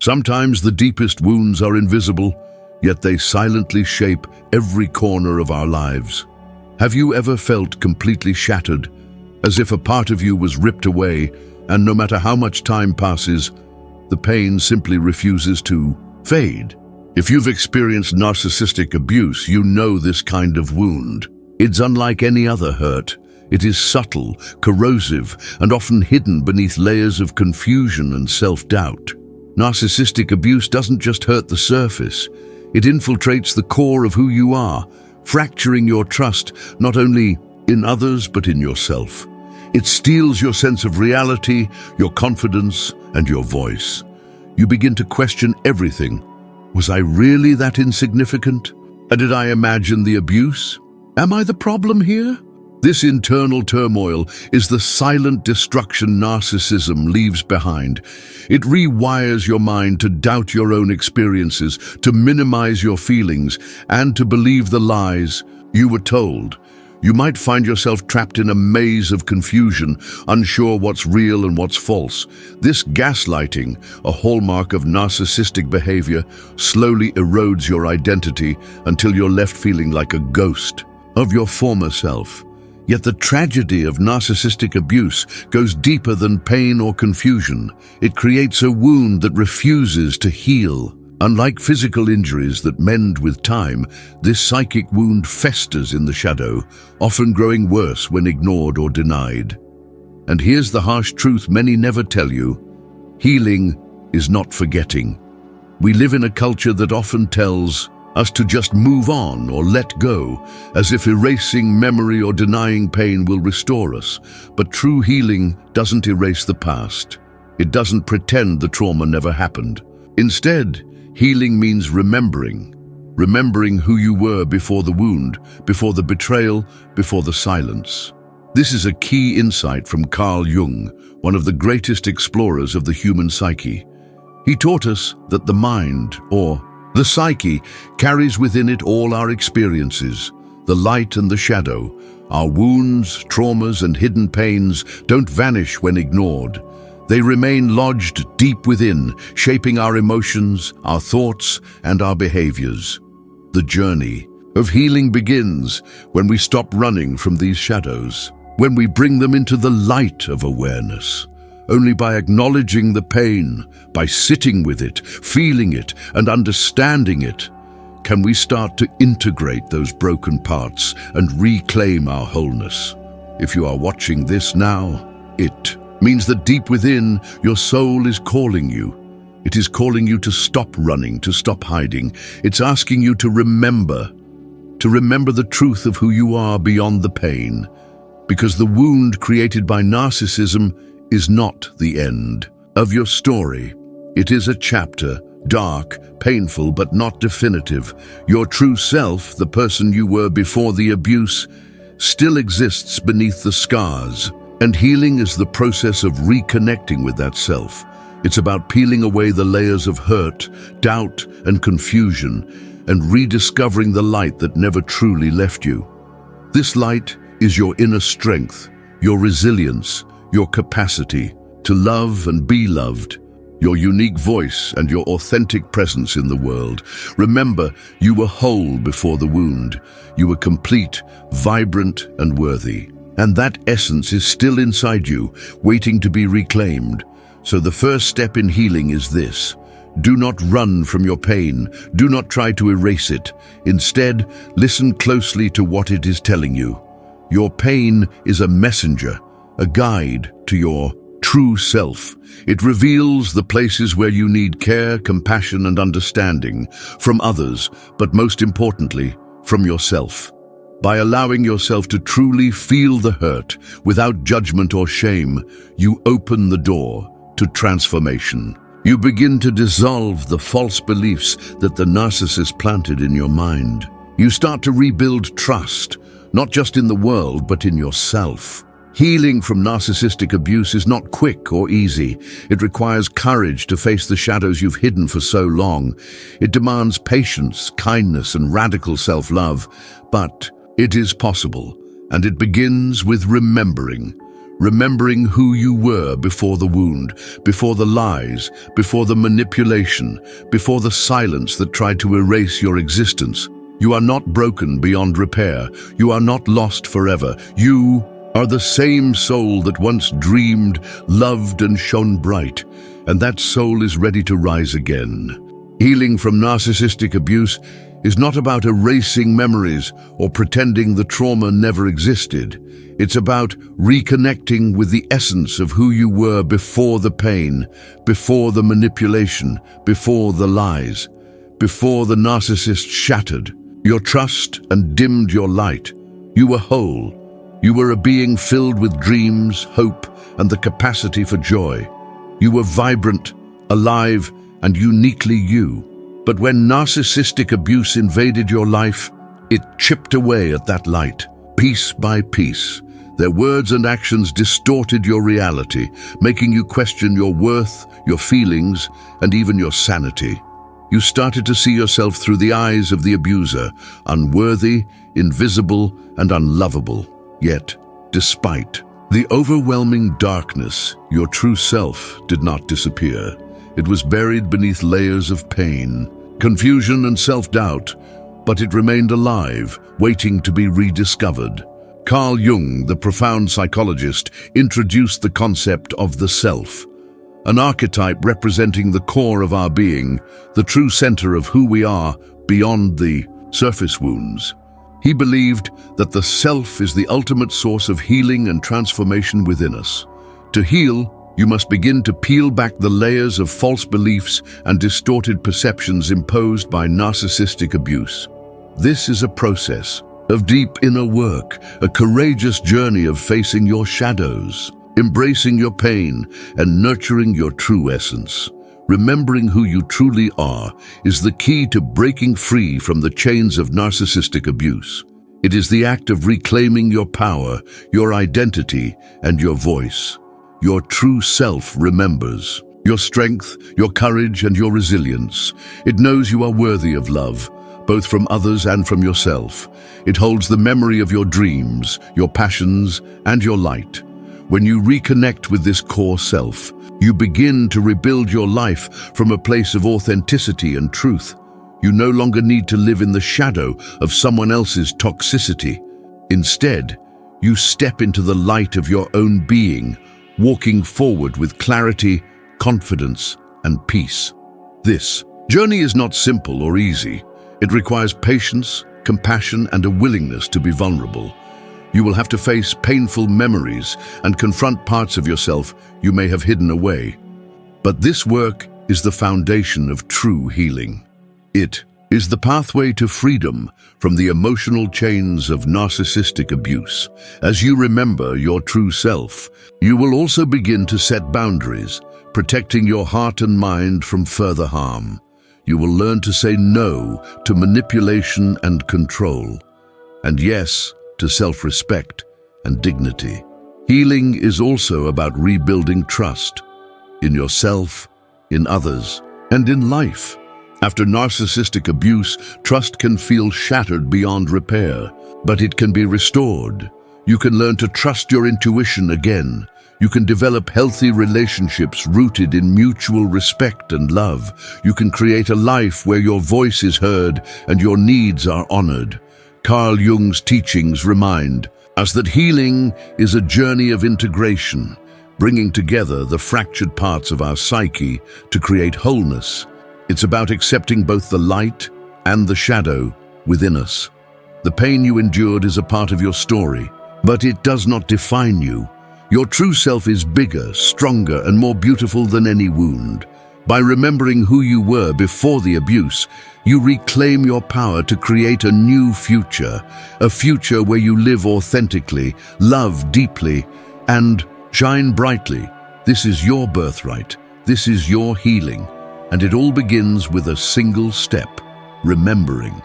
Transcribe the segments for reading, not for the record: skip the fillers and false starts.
Sometimes the deepest wounds are invisible, yet they silently shape every corner of our lives. Have you ever felt completely shattered, as if a part of you was ripped away, and no matter how much time passes, the pain simply refuses to fade? If you've experienced narcissistic abuse, you know this kind of wound. It's unlike any other hurt. It is subtle, corrosive, and often hidden beneath layers of confusion and self-doubt. Narcissistic abuse doesn't just hurt the surface. It infiltrates the core of who you are, fracturing your trust not only in others but in yourself. It steals your sense of reality, your confidence, and your voice. You begin to question everything. Was I really that insignificant? And did I imagine the abuse? Am I the problem here? This internal turmoil is the silent destruction narcissism leaves behind. It rewires your mind to doubt your own experiences, to minimize your feelings, and to believe the lies you were told. You might find yourself trapped in a maze of confusion, unsure what's real and what's false. This gaslighting, a hallmark of narcissistic behavior, slowly erodes your identity until you're left feeling like a ghost of your former self. Yet the tragedy of narcissistic abuse goes deeper than pain or confusion. It creates a wound that refuses to heal. Unlike physical injuries that mend with time, this psychic wound festers in the shadow, often growing worse when ignored or denied. And here's the harsh truth many never tell you. Healing is not forgetting. We live in a culture that often tells us to just move on or let go, as if erasing memory or denying pain will restore us. But true healing doesn't erase the past. It doesn't pretend the trauma never happened. Instead, healing means remembering who you were before the wound, before the betrayal, before the silence. This is a key insight from Carl Jung, one of the greatest explorers of the human psyche. He taught us that the mind, or the psyche, carries within it all our experiences, the light and the shadow. Our wounds, traumas, and hidden pains don't vanish when ignored. They remain lodged deep within, shaping our emotions, our thoughts, and our behaviors. The journey of healing begins when we stop running from these shadows, when we bring them into the light of awareness. Only by acknowledging the pain, by sitting with it, feeling it, and understanding it, can we start to integrate those broken parts and reclaim our wholeness. If you are watching this now, it means that deep within, your soul is calling you. It is calling you to stop running, to stop hiding. It's asking you to remember the truth of who you are beyond the pain. Because the wound created by narcissism is not the end of your story. It is a chapter, dark, painful, but not definitive. Your true self, the person you were before the abuse, still exists beneath the scars. And healing is the process of reconnecting with that self. It's about peeling away the layers of hurt, doubt, and confusion, and rediscovering the light that never truly left you. This light is your inner strength, your resilience, your capacity to love and be loved, your unique voice and your authentic presence in the world. Remember, you were whole before the wound. You were complete, vibrant, and worthy. And that essence is still inside you, waiting to be reclaimed. So the first step in healing is this. Do not run from your pain. Do not try to erase it. Instead, listen closely to what it is telling you. Your pain is a messenger, a guide to your true self. It reveals the places where you need care, compassion, and understanding from others, but most importantly, from yourself. By allowing yourself to truly feel the hurt without judgment or shame, you open the door to transformation. You begin to dissolve the false beliefs that the narcissist planted in your mind. You start to rebuild trust, not just in the world, but in yourself. Healing from narcissistic abuse is not quick or easy. It requires courage to face the shadows you've hidden for so long. It demands patience, kindness, and radical self-love. But it is possible, and it begins with remembering remembering who you were before the wound, before the lies, before the manipulation, before the silence that tried to erase your existence. You are not broken beyond repair. You are not lost forever. You are the same soul that once dreamed, loved, and shone bright, and that soul is ready to rise again. Healing from narcissistic abuse is not about erasing memories or pretending the trauma never existed. It's about reconnecting with the essence of who you were before the pain, before the manipulation, before the lies, before the narcissist shattered your trust and dimmed your light. You were whole. You were a being filled with dreams, hope, and the capacity for joy. You were vibrant, alive, and uniquely you. But when narcissistic abuse invaded your life, it chipped away at that light, piece by piece. Their words and actions distorted your reality, making you question your worth, your feelings, and even your sanity. You started to see yourself through the eyes of the abuser, unworthy, invisible, and unlovable. Yet, despite the overwhelming darkness, your true self did not disappear. It was buried beneath layers of pain, confusion, and self-doubt, but it remained alive, waiting to be rediscovered. Carl Jung, the profound psychologist, introduced the concept of the self, an archetype representing the core of our being, the true center of who we are beyond the surface wounds. He believed that the self is the ultimate source of healing and transformation within us. To heal, you must begin to peel back the layers of false beliefs and distorted perceptions imposed by narcissistic abuse. This is a process of deep inner work, a courageous journey of facing your shadows, embracing your pain, and nurturing your true essence. Remembering who you truly are is the key to breaking free from the chains of narcissistic abuse. It is the act of reclaiming your power, your identity, and your voice. Your true self remembers your strength, your courage, and your resilience. It knows you are worthy of love, both from others and from yourself. It holds the memory of your dreams, your passions, and your light. When you reconnect with this core self, you begin to rebuild your life from a place of authenticity and truth. You no longer need to live in the shadow of someone else's toxicity. Instead, you step into the light of your own being, walking forward with clarity, confidence, and peace. This journey is not simple or easy. It requires patience, compassion, and a willingness to be vulnerable. You will have to face painful memories and confront parts of yourself you may have hidden away. But this work is the foundation of true healing. It is the pathway to freedom from the emotional chains of narcissistic abuse. As you remember your true self, you will also begin to set boundaries, protecting your heart and mind from further harm. You will learn to say no to manipulation and control, and yes to self-respect and dignity. Healing is also about rebuilding trust in yourself, in others, and in life. After narcissistic abuse, trust can feel shattered beyond repair, but it can be restored. You can learn to trust your intuition again. You can develop healthy relationships rooted in mutual respect and love. You can create a life where your voice is heard and your needs are honored. Carl Jung's teachings remind us that healing is a journey of integration, bringing together the fractured parts of our psyche to create wholeness. It's about accepting both the light and the shadow within us. The pain you endured is a part of your story, but it does not define you. Your true self is bigger, stronger, and more beautiful than any wound. By remembering who you were before the abuse, you reclaim your power to create a new future, a future where you live authentically, love deeply, and shine brightly. This is your birthright. This is your healing. And it all begins with a single step: remembering.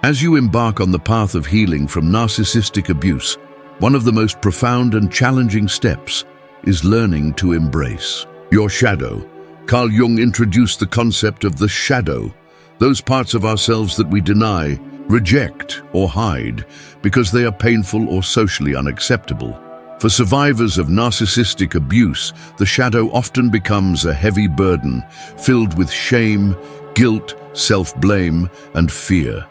As you embark on the path of healing from narcissistic abuse, one of the most profound and challenging steps is learning to embrace your shadow. Carl Jung introduced the concept of the shadow, those parts of ourselves that we deny, reject, or hide because they are painful or socially unacceptable. For survivors of narcissistic abuse, the shadow often becomes a heavy burden, filled with shame, guilt, self-blame, and fear.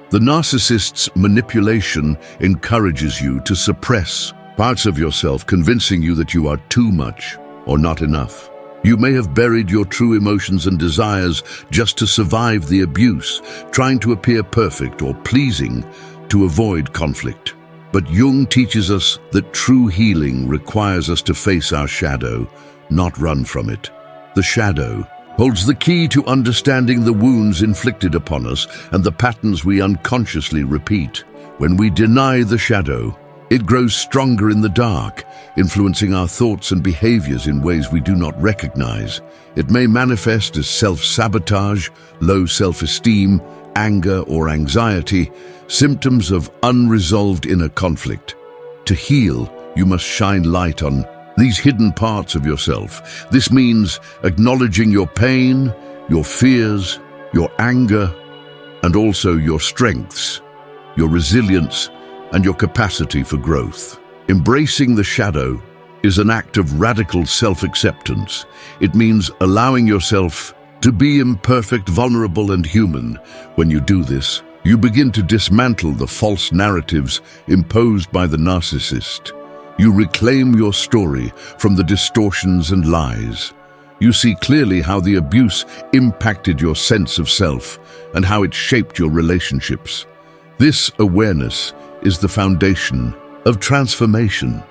The narcissist's manipulation encourages you to suppress parts of yourself, convincing you that you are too much or not enough. You may have buried your true emotions and desires just to survive the abuse, trying to appear perfect or pleasing to avoid conflict. But Jung teaches us that true healing requires us to face our shadow, not run from it. The shadow holds the key to understanding the wounds inflicted upon us and the patterns we unconsciously repeat. When we deny the shadow, it grows stronger in the dark, influencing our thoughts and behaviors in ways we do not recognize. It may manifest as self-sabotage, low self-esteem, anger, or anxiety, symptoms of unresolved inner conflict. To heal, you must shine light on these hidden parts of yourself. This means acknowledging your pain, your fears, your anger, and also your strengths, your resilience, and your capacity for growth. Embracing the shadow is an act of radical self-acceptance. It means allowing yourself to be imperfect, vulnerable, and human. When you do this, you begin to dismantle the false narratives imposed by the narcissist. You reclaim your story from the distortions and lies. You see clearly how the abuse impacted your sense of self and how it shaped your relationships. This awareness is the foundation of transformation.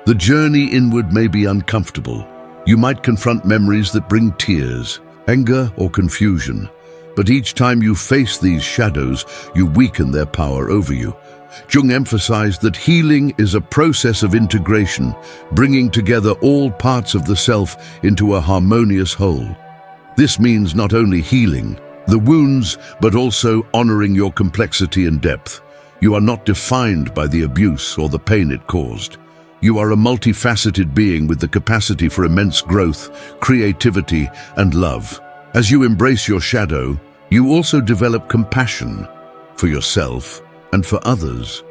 The journey inward may be uncomfortable. You might confront memories that bring tears, anger, or confusion. But each time you face these shadows, you weaken their power over you. Jung emphasized that healing is a process of integration, bringing together all parts of the self into a harmonious whole. This means not only healing the wounds, but also honoring your complexity and depth. You are not defined by the abuse or the pain it caused. You are a multifaceted being with the capacity for immense growth, creativity, and love. As you embrace your shadow, you also develop compassion for yourself and for others.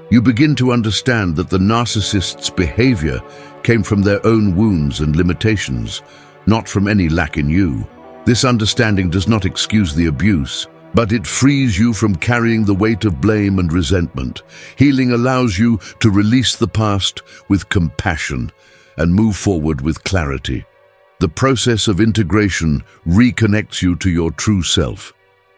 You begin to understand that the narcissist's behavior came from their own wounds and limitations, not from any lack in you. This understanding does not excuse the abuse, but it frees you from carrying the weight of blame and resentment. Healing allows you to release the past with compassion and move forward with clarity. The process of integration reconnects you to your true self,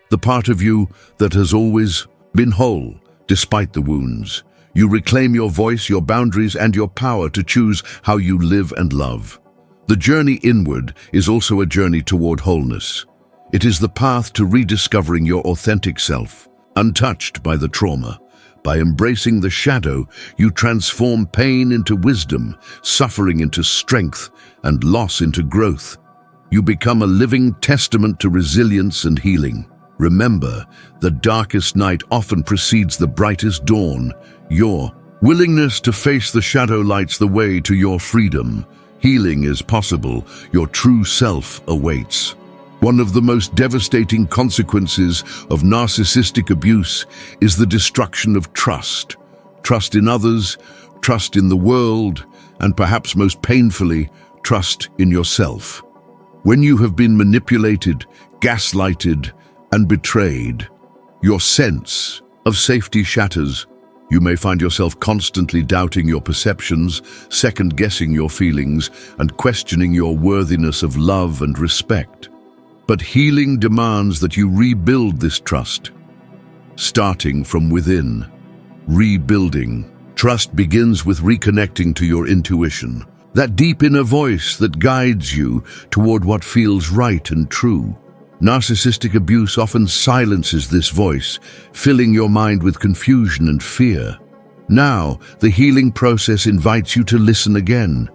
the part of you that has always been whole despite the wounds. You reclaim your voice, your boundaries, and your power to choose how you live and love. The journey inward is also a journey toward wholeness. It is the path to rediscovering your authentic self, untouched by the trauma. By embracing the shadow, you transform pain into wisdom, suffering into strength, and loss into growth. You become a living testament to resilience and healing. Remember, the darkest night often precedes the brightest dawn. Your willingness to face the shadow lights the way to your freedom. Healing is possible. Your true self awaits. One of the most devastating consequences of narcissistic abuse is the destruction of trust. Trust in others, trust in the world, and perhaps most painfully, trust in yourself. When you have been manipulated, gaslighted, and betrayed, your sense of safety shatters. You may find yourself constantly doubting your perceptions, second-guessing your feelings, and questioning your worthiness of love and respect. But healing demands that you rebuild this trust, starting from within. Rebuilding trust begins with reconnecting to your intuition, that deep inner voice that guides you toward what feels right and true. Narcissistic abuse often silences this voice, filling your mind with confusion and fear. Now, the healing process invites you to listen again,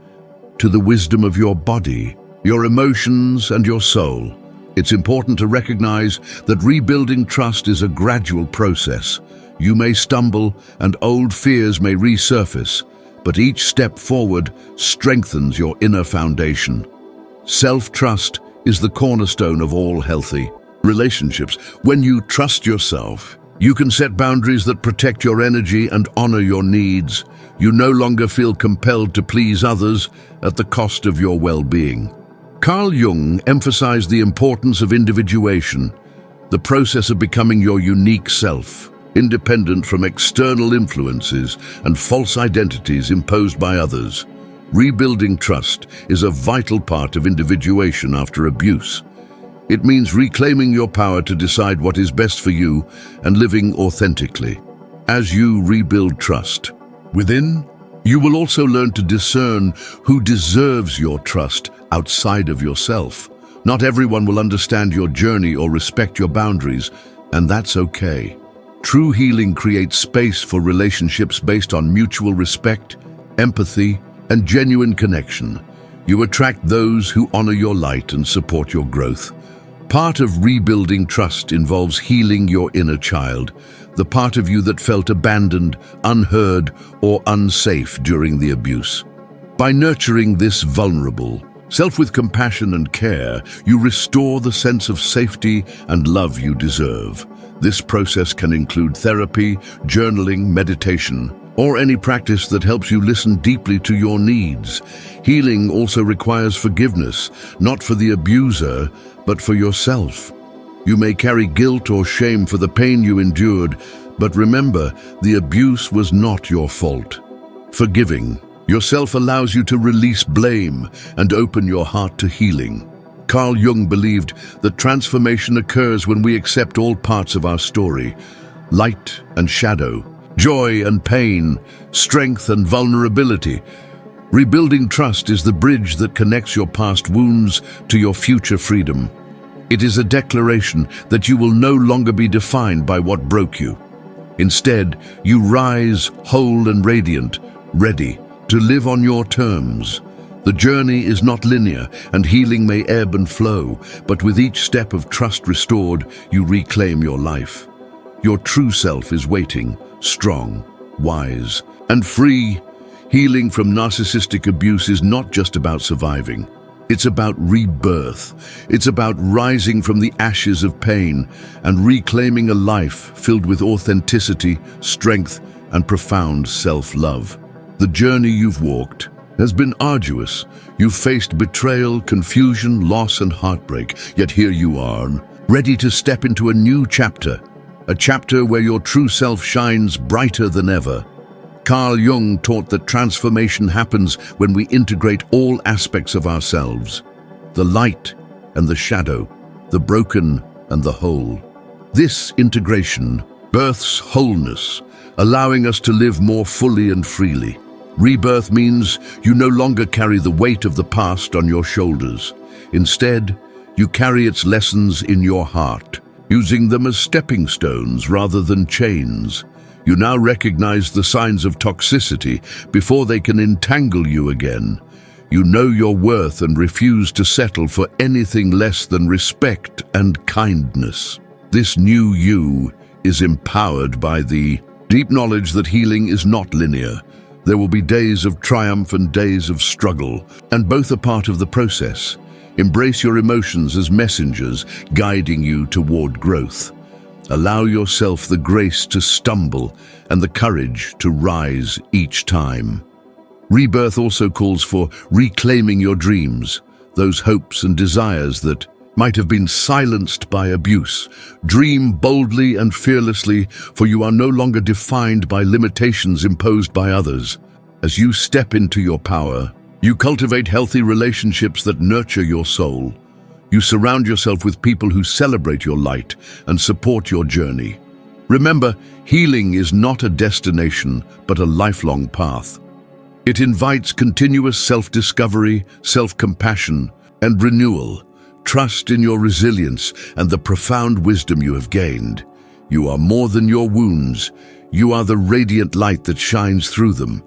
to the wisdom of your body, your emotions, and your soul. It's important to recognize that rebuilding trust is a gradual process. You may stumble and old fears may resurface, but each step forward strengthens your inner foundation. Self-trust is the cornerstone of all healthy relationships. When you trust yourself, You can set boundaries that protect your energy and honor your needs. You no longer feel compelled to please others at the cost of your well-being. Carl Jung emphasized the importance of individuation, the process of becoming your unique self, independent from external influences and false identities imposed by others. Rebuilding trust is a vital part of individuation after abuse. It means reclaiming your power to decide what is best for you and living authentically. As you rebuild trust within, you will also learn to discern who deserves your trust outside of yourself. Not everyone will understand your journey or respect your boundaries, and that's okay. True healing creates space for relationships based on mutual respect, empathy, and genuine connection. You attract those who honor your light and support your growth. Part of rebuilding trust involves healing your inner child, the part of you that felt abandoned, unheard, or unsafe during the abuse. By nurturing this vulnerable self with compassion and care, you restore the sense of safety and love you deserve. This process can include therapy, journaling, meditation, or any practice that helps you listen deeply to your needs. Healing also requires forgiveness, not for the abuser, but for yourself. You may carry guilt or shame for the pain you endured, but remember, the abuse was not your fault. Forgiving yourself allows you to release blame and open your heart to healing. Carl Jung believed that transformation occurs when we accept all parts of our story: light and shadow, joy and pain, strength and vulnerability. Rebuilding trust is the bridge that connects your past wounds to your future freedom. It is a declaration that you will no longer be defined by what broke you. Instead, you rise whole and radiant, ready to live on your terms. The journey is not linear, and healing may ebb and flow, but with each step of trust restored, you reclaim your life. Your true self is waiting, strong, wise, and free. Healing from narcissistic abuse is not just about surviving. It's about rebirth. It's about rising from the ashes of pain and reclaiming a life filled with authenticity, strength, and profound self-love. The journey you've walked has been arduous. You've faced betrayal, confusion, loss, and heartbreak, yet here you are, ready to step into a new chapter, a chapter where your true self shines brighter than ever. Carl Jung taught that transformation happens when we integrate all aspects of ourselves: the light and the shadow, the broken and the whole. This integration births wholeness, allowing us to live more fully and freely. Rebirth means you no longer carry the weight of the past on your shoulders. Instead, you carry its lessons in your heart, using them as stepping stones rather than chains. You now recognize the signs of toxicity before they can entangle you again. You know your worth and refuse to settle for anything less than respect and kindness. This new you is empowered by the deep knowledge that healing is not linear. There will be days of triumph and days of struggle, and both are part of the process. Embrace your emotions as messengers guiding you toward growth. Allow yourself the grace to stumble and the courage to rise each time. Rebirth also calls for reclaiming your dreams, those hopes and desires that might have been silenced by abuse. Dream boldly and fearlessly, for you are no longer defined by limitations imposed by others. As you step into your power, you cultivate healthy relationships that nurture your soul. You surround yourself with people who celebrate your light and support your journey. Remember, healing is not a destination, but a lifelong path. It invites continuous self-discovery, self-compassion, and renewal. Trust in your resilience and the profound wisdom you have gained. You are more than your wounds. You are the radiant light that shines through them.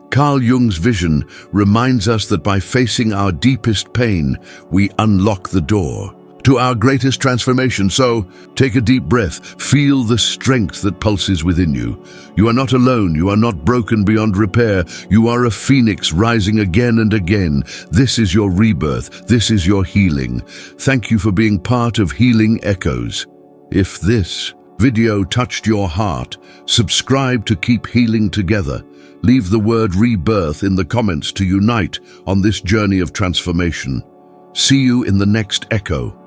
Carl Jung's vision reminds us that by facing our deepest pain, we unlock the door to our greatest transformation. So, take a deep breath. Feel the strength that pulses within you. You are not alone. You are not broken beyond repair. You are a phoenix rising again and again. This is your rebirth. This is your healing. Thank you for being part of Healing Echoes. If this video touched your heart, subscribe to keep healing together. Leave the word rebirth in the comments to unite on this journey of transformation. See you in the next echo.